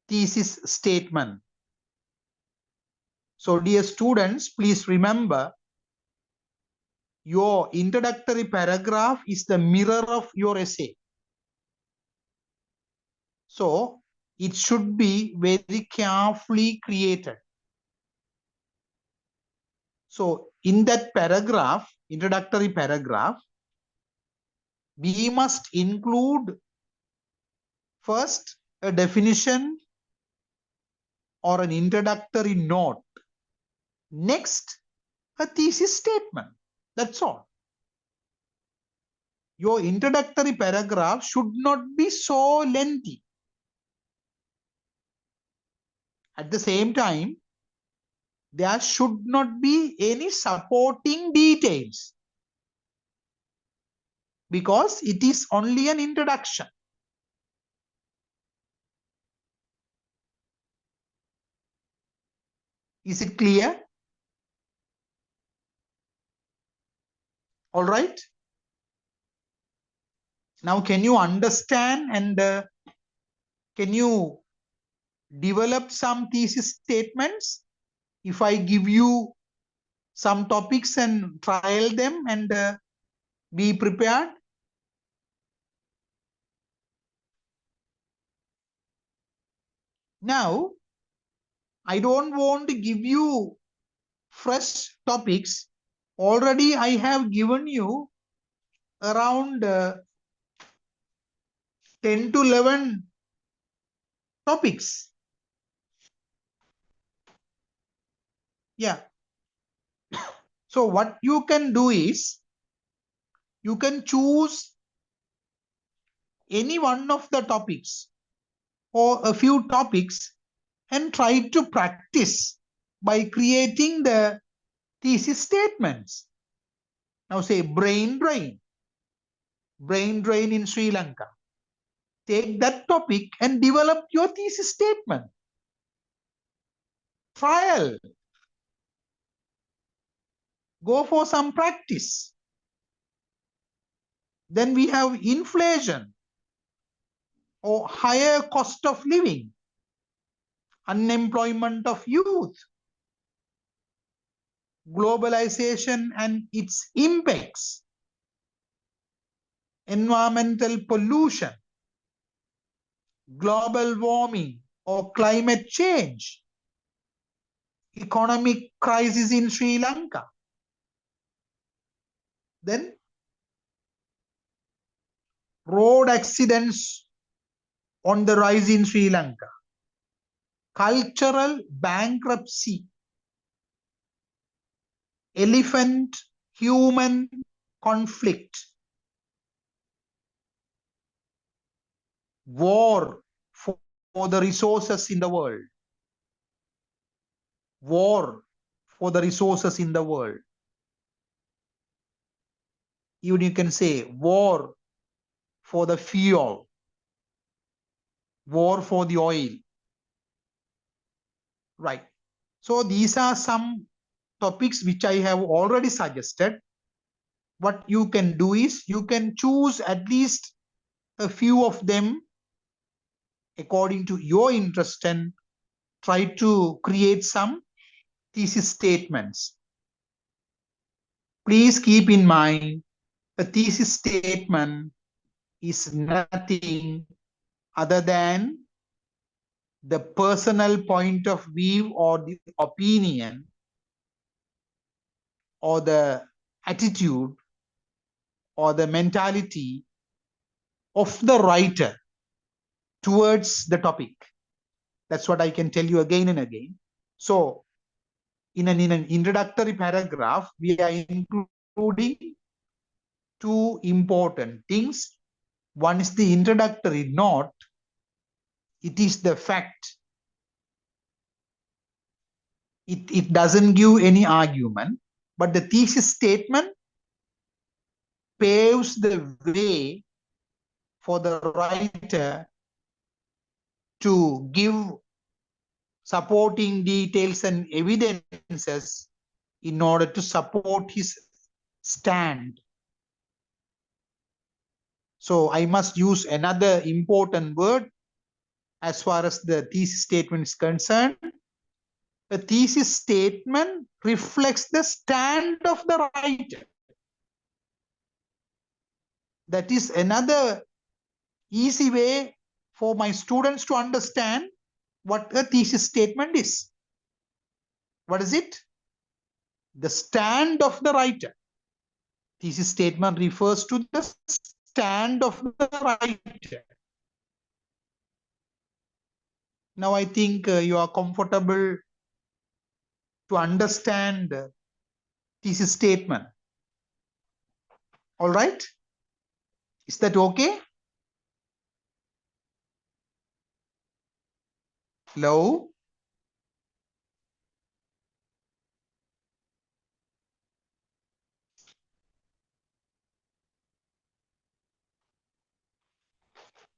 thesis statement. So dear students, please remember your introductory paragraph is the mirror of your essay. So it should be very carefully created. So in that paragraph, introductory paragraph, we must include first a definition or an introductory note. Next, a thesis statement. That's all. Your introductory paragraph should not be so lengthy. At the same time, there should not be any supporting details because it is only an introduction. Is it clear? All right. Now, can you understand and can you develop some thesis statements? If I give you some topics and trial them and be prepared. Now, I don't want to give you fresh topics. Already I have given you around 10 to 11 topics. Yeah. So what you can do is, you can choose any one of the topics or a few topics and try to practice by creating the thesis statements. Now say brain drain in Sri Lanka. Take that topic and develop your thesis statement. Trial. Go for some practice. Then we have inflation or higher cost of living, unemployment of youth, globalization and its impacts, environmental pollution, global warming or climate change, economic crisis in Sri Lanka. Then road accidents on the rise in Sri Lanka, cultural bankruptcy, elephant-human conflict, war for the resources in the world, war for the resources in the world. Even you can say war for the fuel, war for the oil. Right. So these are some topics which I have already suggested. What you can do is you can choose at least a few of them according to your interest and try to create some thesis statements. Please keep in mind a thesis statement is nothing other than the personal point of view or the opinion or the attitude or the mentality of the writer towards the topic. That's what I can tell you again and again. So in an introductory paragraph, we are including two important things. One is the introductory note. It is the fact. It doesn't give any argument, but the thesis statement paves the way for the writer to give supporting details and evidences in order to support his stand. So I must use another important word as far as the thesis statement is concerned. A thesis statement reflects the stand of the writer. That is another easy way for my students to understand what a thesis statement is. What is it? The stand of the writer. Thesis statement refers to the stand of the writer. Now I think you are comfortable to understand thesis statement. All right? Is that okay? Hello?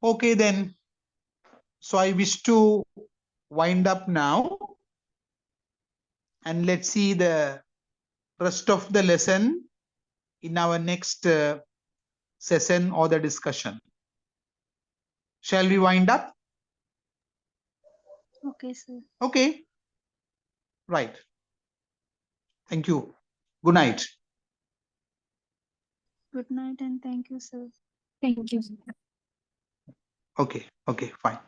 Okay then. So I wish to wind up now. And let's see the rest of the lesson in our next session or the discussion. Shall we wind up? Okay, sir. Okay. Right. Thank you. Good night. Good night and thank you, sir. Thank you. Okay. Okay, fine.